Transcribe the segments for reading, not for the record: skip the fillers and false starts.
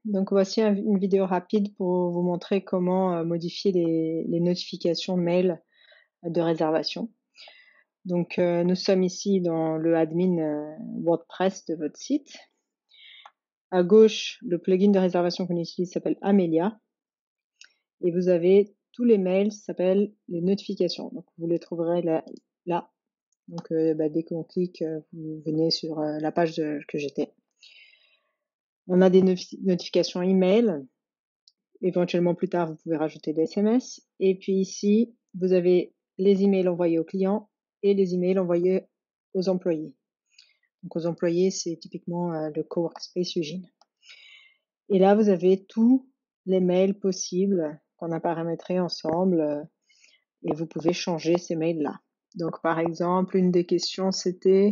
Donc voici une vidéo rapide pour vous montrer comment modifier les notifications mail de réservation. Donc nous sommes ici dans le admin WordPress de votre site. À gauche, le plugin de réservation qu'on utilise s'appelle Amelia. Et vous avez tous les mails qui s'appellent les notifications. Donc vous les trouverez là. Donc dès qu'on clique, vous venez sur la page que j'étais. On a des notifications email. Éventuellement plus tard, vous pouvez rajouter des SMS. Et puis ici, vous avez les emails envoyés aux clients et les emails envoyés aux employés. Donc aux employés, c'est typiquement le Coworkspace Eugene. Et là, vous avez tous les mails possibles qu'on a paramétrés ensemble et vous pouvez changer ces mails-là. Donc par exemple, une des questions, c'était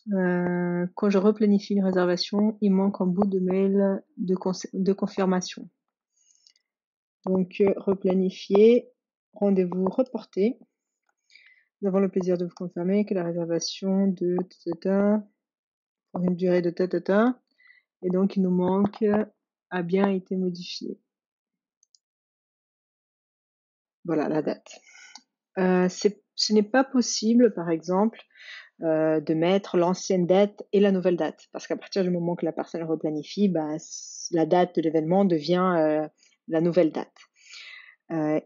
quand je replanifie une réservation, il manque un bout de mail de confirmation. Donc, replanifier, rendez-vous reporté. Nous avons le plaisir de vous confirmer que la réservation de pour une durée de et donc il nous manque a bien été modifiée. Voilà la date. Ce n'est pas possible, par exemple, de mettre l'ancienne date et la nouvelle date, parce qu'à partir du moment que la personne replanifie, la date de l'événement devient la nouvelle date.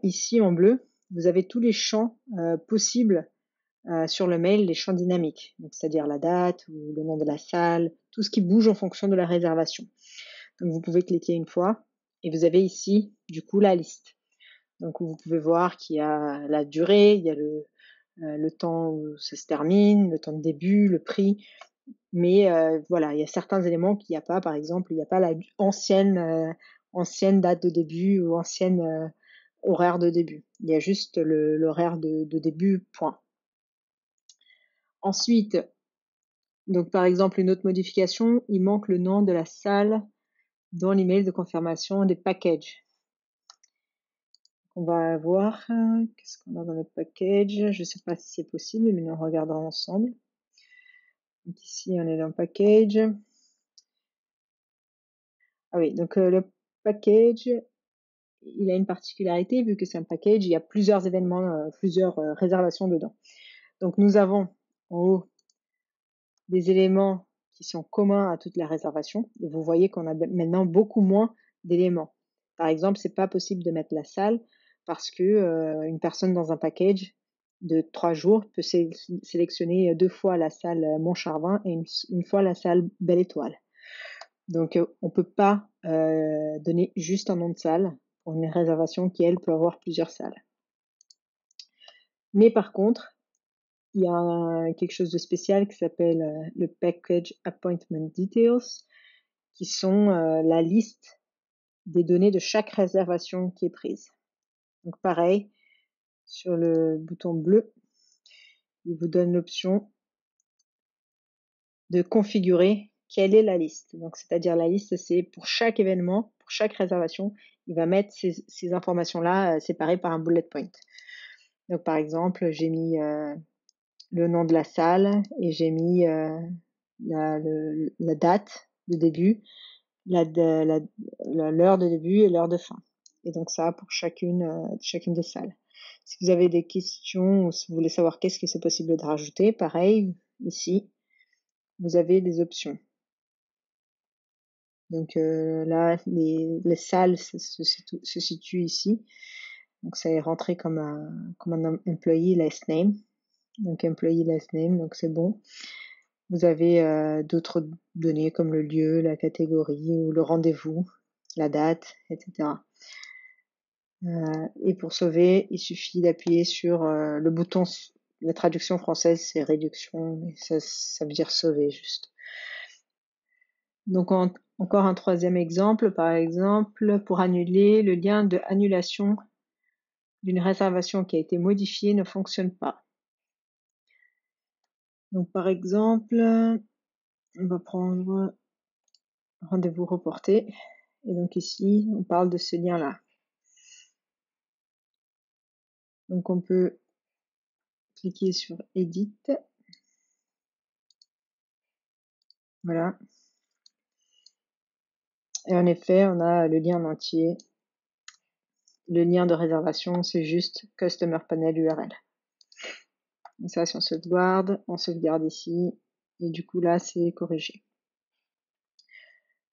Ici en bleu, vous avez tous les champs possibles sur le mail, les champs dynamiques, c'est-à-dire la date ou le nom de la salle, tout ce qui bouge en fonction de la réservation. Donc vous pouvez cliquer une fois et vous avez ici du coup la liste. Donc vous pouvez voir qu'il y a la durée, il y a le temps où ça se termine, le temps de début, le prix, mais voilà, il y a certains éléments qu'il n'y a pas. Par exemple, il n'y a pas la ancienne date de début ou ancienne horaire de début. Il y a juste l'horaire de début, point. Ensuite, donc par exemple, une autre modification, il manque le nom de la salle dans l'email de confirmation des packages. On va voir qu'est-ce qu'on a dans le package. Je ne sais pas si c'est possible, mais nous regardons ensemble. Donc ici, on est dans le package. Ah oui, donc le package, il a une particularité, vu que c'est un package, il y a plusieurs événements, plusieurs réservations dedans. Donc nous avons en haut des éléments qui sont communs à toutes les réservations. Et vous voyez qu'on a maintenant beaucoup moins d'éléments. Par exemple, c'est pas possible de mettre la salle parce que une personne dans un package de 3 jours peut sélectionner 2 fois la salle Montcharvin et une fois la salle Belle Étoile. Donc on peut pas donner juste un nom de salle pour une réservation qui, elle, peut avoir plusieurs salles. Mais par contre, il y a quelque chose de spécial qui s'appelle le Package Appointment Details, qui sont la liste des données de chaque réservation qui est prise. Donc pareil, sur le bouton bleu, il vous donne l'option de configurer quelle est la liste. Donc c'est-à-dire la liste, c'est pour chaque événement, pour chaque réservation, il va mettre ces informations-là séparées par un bullet point. Donc par exemple, j'ai mis le nom de la salle et j'ai mis la date de début, l'heure de début et l'heure de fin. Et donc ça pour chacune des salles. Si vous avez des questions ou si vous voulez savoir qu'est-ce que c'est possible de rajouter, pareil, ici, vous avez des options. Donc là, les salles se situent ici. Donc ça est rentré comme un employee last name. Donc employee last name, donc c'est bon. Vous avez d'autres données comme le lieu, la catégorie ou le rendez-vous, la date, etc. Et pour sauver, il suffit d'appuyer sur le bouton, la traduction française c'est réduction, mais ça veut dire sauver juste. Donc encore un troisième exemple, par exemple, pour annuler, le lien de annulation d'une réservation qui a été modifiée ne fonctionne pas. Donc par exemple, on va prendre rendez-vous reporté. Et donc ici, on parle de ce lien-là. Donc on peut cliquer sur Edit. Voilà. Et en effet, on a le lien en entier. Le lien de réservation, c'est juste Customer Panel URL. Donc ça, si on sauvegarde ici, et du coup là, c'est corrigé.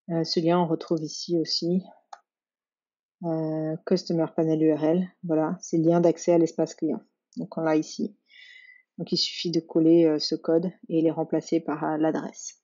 Ce lien, on retrouve ici aussi Customer Panel URL. Voilà, c'est le lien d'accès à l'espace client. Donc on l'a ici. Donc il suffit de coller ce code et les remplacer par l'adresse.